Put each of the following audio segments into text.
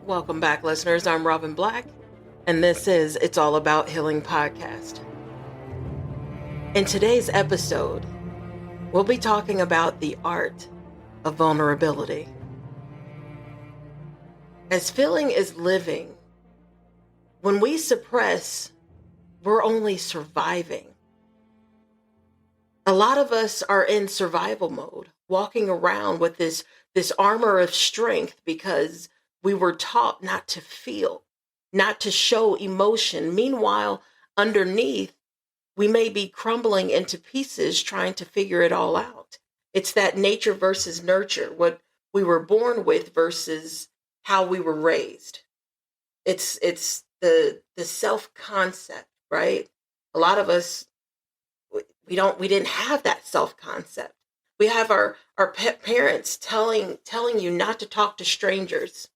Welcome back, listeners. I'm Robin Black, and this is It's All About Healing podcast. In today's episode, we'll be talking about the art of vulnerability. As feeling is living, when we suppress, we're only surviving. A lot of us are in survival mode, walking around with this armor of strength because we were taught not to feel, not to show emotion. Meanwhile, underneath, we may be crumbling into pieces trying to figure it all out. It's that nature versus nurture, what we were born with versus how we were raised. It's the self-concept, right? A lot of us, we didn't have that self-concept. We have our parents telling you not to talk to strangers,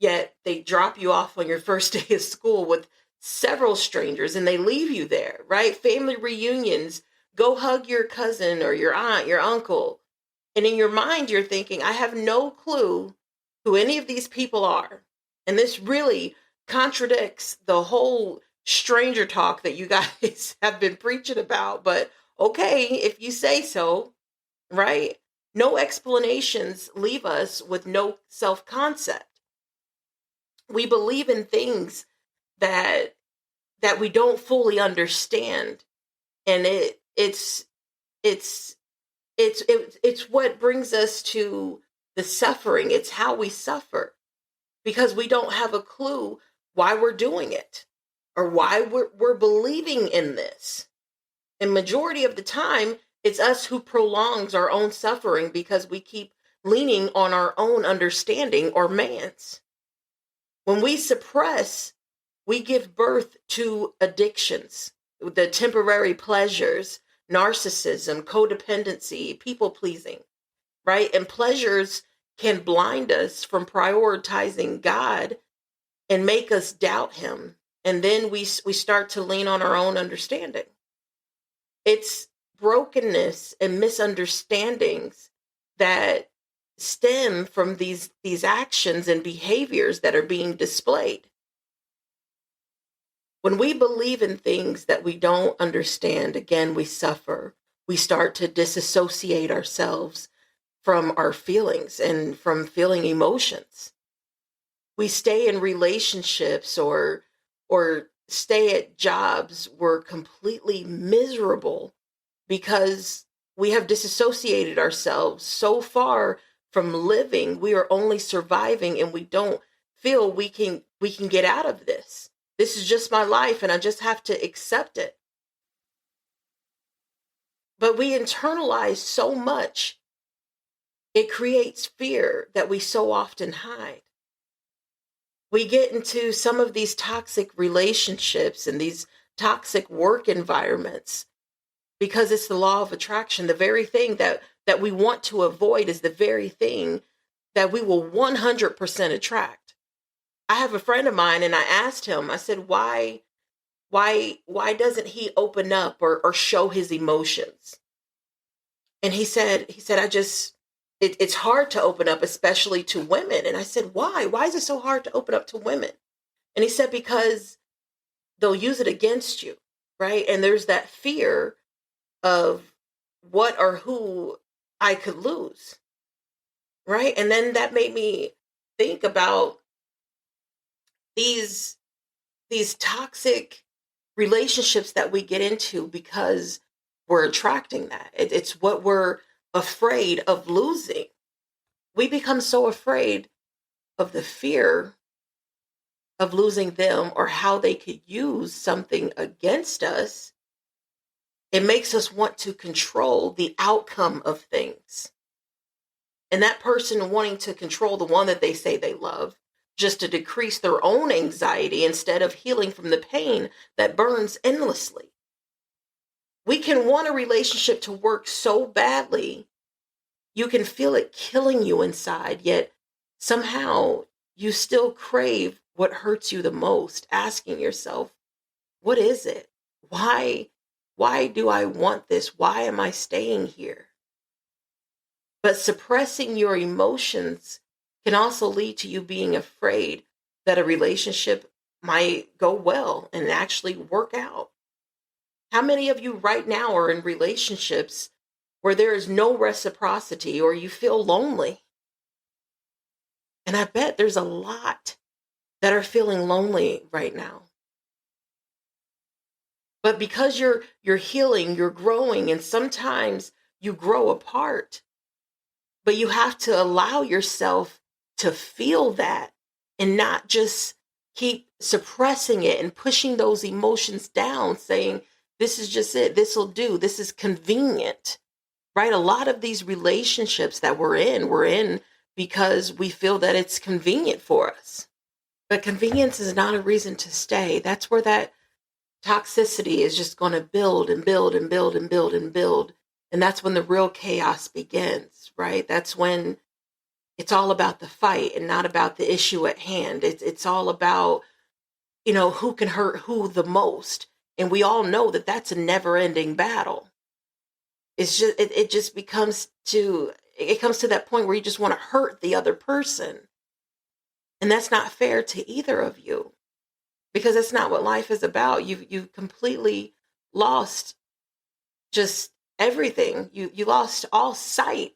yet they drop you off on your first day of school with several strangers and they leave you there, right? Family reunions, go hug your cousin or your aunt, your uncle. And in your mind, you're thinking, I have no clue who any of these people are. And this really contradicts the whole stranger talk that you guys have been preaching about. But okay, if you say so, right? No explanations leave us with no self-concept. We believe in things that we don't fully understand, and it's what brings us to the suffering. It's how we suffer because we don't have a clue why we're doing it or why we're believing in this. And majority of the time, it's us who prolongs our own suffering because we keep leaning on our own understanding or man's. When we suppress, we give birth to addictions, the temporary pleasures, narcissism, codependency, people pleasing, right? And pleasures can blind us from prioritizing God and make us doubt him. And then we start to lean on our own understanding. It's brokenness and misunderstandings that stem from these actions and behaviors that are being displayed. When we believe in things that we don't understand, again, we suffer. We start to disassociate ourselves from our feelings and from feeling emotions. We stay in relationships or stay at jobs we're completely miserable because we have disassociated ourselves so far from living. We are only surviving and we don't feel we can get out of this. This is just my life and I just have to accept it. But we internalize so much, it creates fear that we so often hide. We get into some of these toxic relationships and these toxic work environments because it's the law of attraction. The very thing that we want to avoid is the very thing that we will 100% attract. I have a friend of mine and I asked him, I said, why doesn't he open up or show his emotions? And he said, it's hard to open up, especially to women. And I said, why? Why is it so hard to open up to women? And he said, because they'll use it against you, right? And there's that fear of what or who I could lose, right? And then that made me think about these toxic relationships that we get into because we're attracting that. It's what we're afraid of losing. We become so afraid of the fear of losing them or how they could use something against us. It makes us want to control the outcome of things. And that person wanting to control the one that they say they love just to decrease their own anxiety instead of healing from the pain that burns endlessly. We can want a relationship to work so badly, you can feel it killing you inside, yet somehow you still crave what hurts you the most, asking yourself, what is it? Why do I want this? Why am I staying here? But suppressing your emotions can also lead to you being afraid that a relationship might go well and actually work out. How many of you right now are in relationships where there is no reciprocity or you feel lonely? And I bet there's a lot that are feeling lonely right now. But because you're healing, you're growing, and sometimes you grow apart, but you have to allow yourself to feel that and not just keep suppressing it and pushing those emotions down, saying, this is just it, this will do, this is convenient, right? A lot of these relationships that we're in because we feel that it's convenient for us. But convenience is not a reason to stay. That's where that toxicity is just going to build and build and build and build and build. And that's when the real chaos begins, right? That's when it's all about the fight and not about the issue at hand. It's all about, who can hurt who the most. And we all know that that's a never ending battle. It's just, it just it comes to that point where you just want to hurt the other person. And that's not fair to either of you, because that's not what life is about. You've completely lost just everything. You lost all sight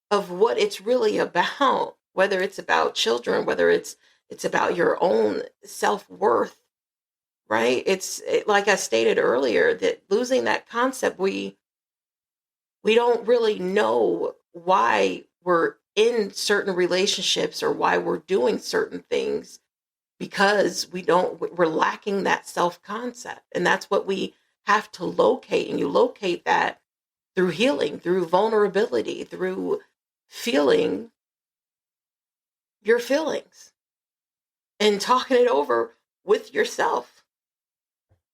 of what it's really about, whether it's about children, whether it's about your own self-worth, right? Like I stated earlier, that losing that concept, we don't really know why we're in certain relationships or why we're doing certain things, because we're lacking that self-concept. And that's what we have to locate. And you locate that through healing, through vulnerability, through feeling your feelings and talking it over with yourself.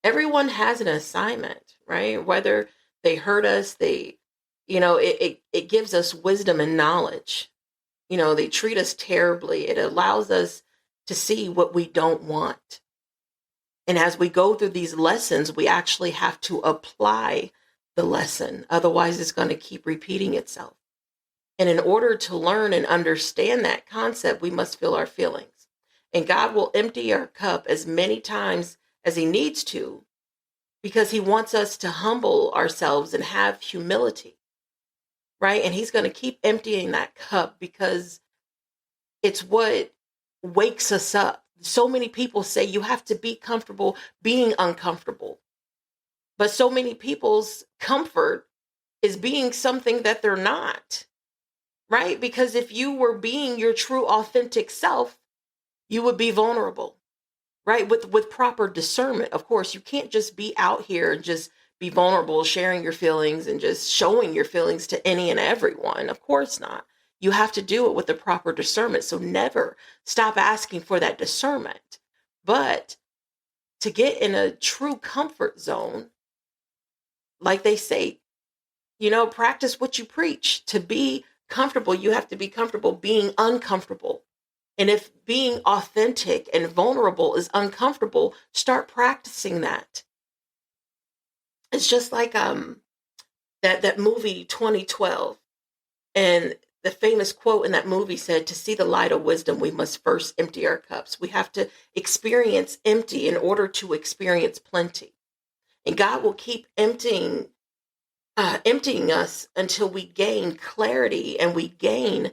Everyone has an assignment, right? Whether they hurt us, it gives us wisdom and knowledge. They treat us terribly. It allows us to see what we don't want. And as we go through these lessons, we actually have to apply the lesson. Otherwise, it's going to keep repeating itself. And in order to learn and understand that concept, we must feel our feelings. And God will empty our cup as many times as He needs to, because He wants us to humble ourselves and have humility, right? And He's going to keep emptying that cup because it's what wakes us up. So many people say you have to be comfortable being uncomfortable. But so many people's comfort is being something that they're not, right? Because if you were being your true authentic self, you would be vulnerable, right? With proper discernment. Of course, you can't just be out here and just be vulnerable, sharing your feelings and just showing your feelings to any and everyone. Of course not. You have to do it with the proper discernment. So never stop asking for that discernment. But to get in a true comfort zone, like they say, practice what you preach. To be comfortable, you have to be comfortable being uncomfortable. And if being authentic and vulnerable is uncomfortable, start practicing that. It's just like that movie 2012. And the famous quote in that movie said, to see the light of wisdom, we must first empty our cups. We have to experience empty in order to experience plenty. And God will keep emptying us until we gain clarity and we gain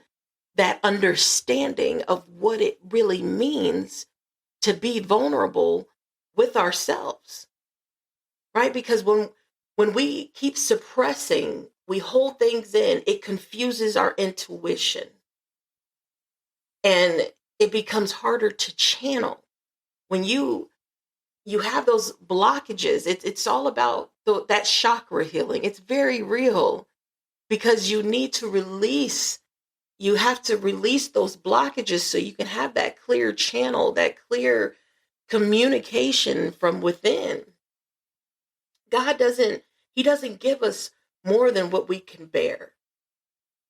that understanding of what it really means to be vulnerable with ourselves, right? Because when we keep suppressing, we hold things in, it confuses our intuition and it becomes harder to channel. When you have those blockages, it's all about that chakra healing. It's very real, because you need to release. You have to release those blockages so you can have that clear channel, that clear communication from within. He doesn't give us more than what we can bear.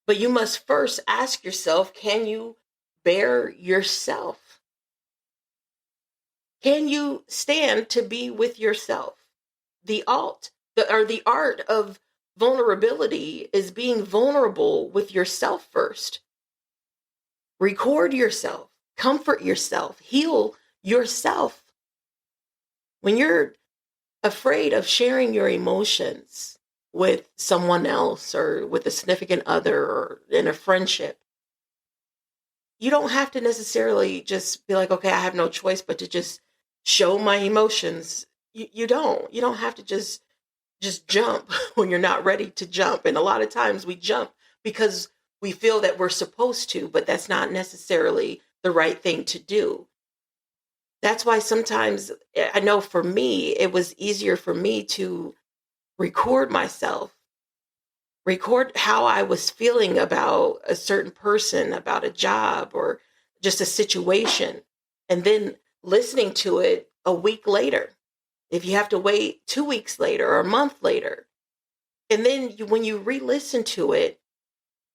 But you must first ask yourself, can you bear yourself? Can you stand to be with yourself? The art of vulnerability is being vulnerable with yourself first. Record yourself, Comfort yourself, heal yourself. When you're afraid of sharing your emotions with someone else or with a significant other or in a friendship, you don't have to necessarily just be like, okay, I have no choice but to just show my emotions. You don't. You don't have to just jump when you're not ready to jump. And a lot of times we jump because we feel that we're supposed to, but that's not necessarily the right thing to do. That's why sometimes I know for me, it was easier for me to record myself, record how I was feeling about a certain person, about a job, or just a situation, and then listening to it a week later. If you have to wait 2 weeks later or a month later, and then when you re listen to it,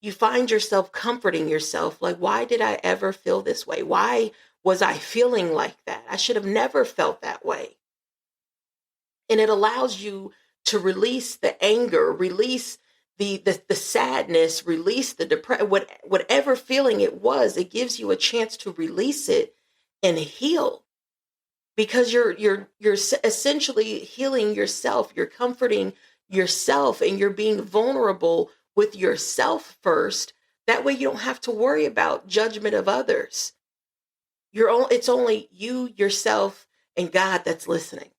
you find yourself comforting yourself like, why did I ever feel this way? Why was I feeling like that? I should have never felt that way. And it allows you to release the anger, release the sadness, release the depression, whatever feeling it was. It gives you a chance to release it and heal, because you're essentially healing yourself. You're comforting yourself, and you're being vulnerable with yourself first. That way you don't have to worry about judgment of others. It's only you, yourself, and God that's listening.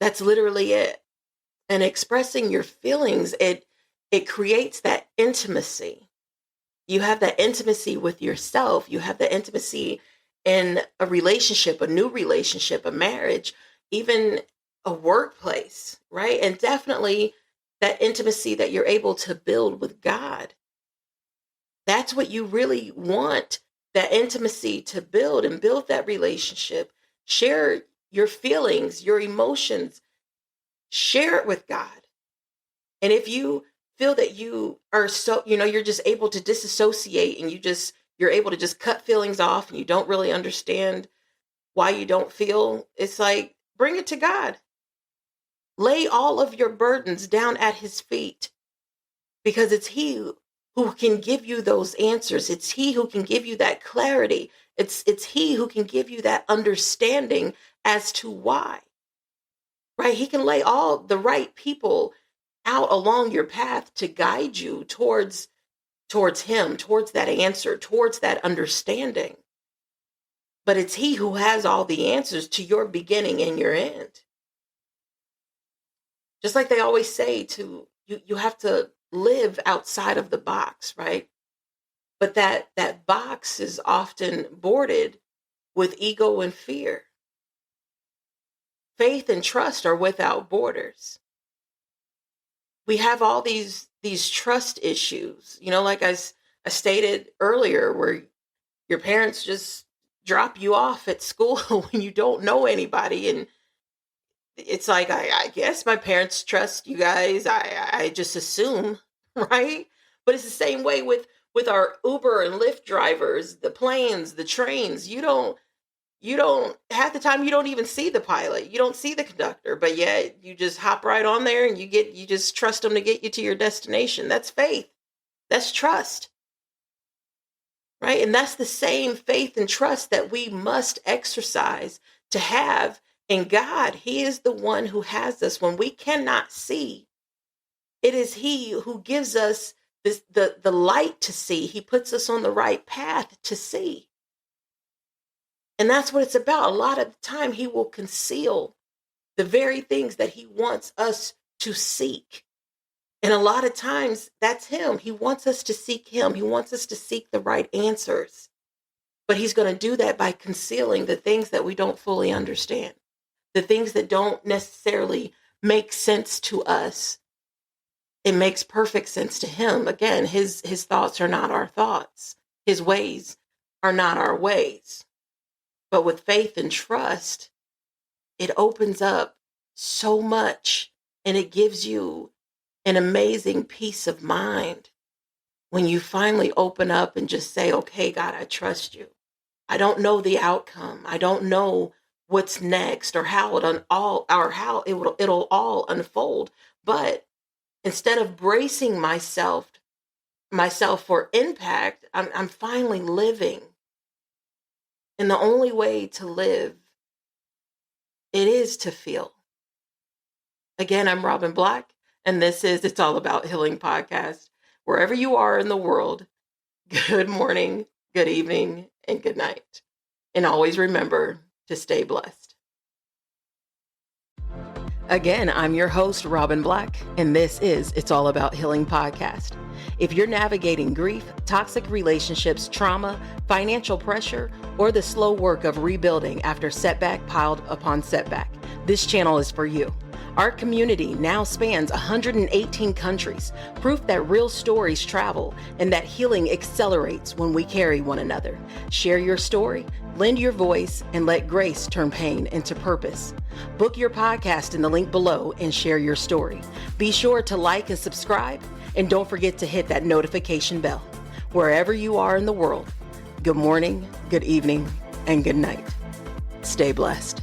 That's literally it. And expressing your feelings, it creates that intimacy. You have that intimacy with yourself. You have that intimacy in a relationship, a new relationship, a marriage, even a workplace, right? And definitely that intimacy that you're able to build with God. That's what you really want, that intimacy to build, and build that relationship. Share your feelings, your emotions, share it with God. And if you feel that you are so, you're just able to disassociate, and you're able to just cut feelings off, and you don't really understand why you don't feel, it's like, bring it to God. Lay all of your burdens down at his feet, because it's he who can give you those answers. It's he who can give you that clarity. It's he who can give you that understanding as to why. Right? He can lay all the right people out along your path to guide you towards him, towards that answer, towards that understanding. But it's he who has all the answers to your beginning and your end. Just like they always say, to you have to live outside of the box, right? But that box is often boarded with ego and fear. Faith and trust are without borders. We have all these trust issues, like I stated earlier, where your parents just drop you off at school when you don't know anybody, and it's like, I guess my parents trust you guys. I just assume, right? But it's the same way with our Uber and Lyft drivers, the planes, the trains. You don't half the time, you don't even see the pilot. You don't see the conductor, but yet you just hop right on there, and you just trust them to get you to your destination. That's faith. That's trust, right? And that's the same faith and trust that we must exercise to have in God. He is the one who has us when we cannot see. It is he who gives us the light to see. He puts us on the right path to see. And that's what it's about. A lot of the time, he will conceal the very things that he wants us to seek. And a lot of times, that's him. He wants us to seek him. He wants us to seek the right answers. But he's going to do that by concealing the things that we don't fully understand, the things that don't necessarily make sense to us. It makes perfect sense to him. Again, his thoughts are not our thoughts. His ways are not our ways. But with faith and trust, it opens up so much, and it gives you an amazing peace of mind when you finally open up and just say, okay, God, I trust you. I don't know the outcome. I don't know what's next, or how it'll all unfold. But instead of bracing myself for impact, I'm finally living. And the only way to live, it is to feel. Again, I'm Robin Black, and this is It's All About Healing podcast. Wherever you are in the world, good morning, good evening, and good night. And always remember to stay blessed. Again, I'm your host, Robin Black, and this is It's All About Healing podcast. If you're navigating grief, toxic relationships, trauma, financial pressure, or the slow work of rebuilding after setback piled upon setback, this channel is for you. Our community now spans 118 countries, proof that real stories travel and that healing accelerates when we carry one another. Share your story, lend your voice, and let grace turn pain into purpose. Book your podcast in the link below and share your story. Be sure to like and subscribe, and don't forget to hit that notification bell. Wherever you are in the world, good morning, good evening, and good night. Stay blessed.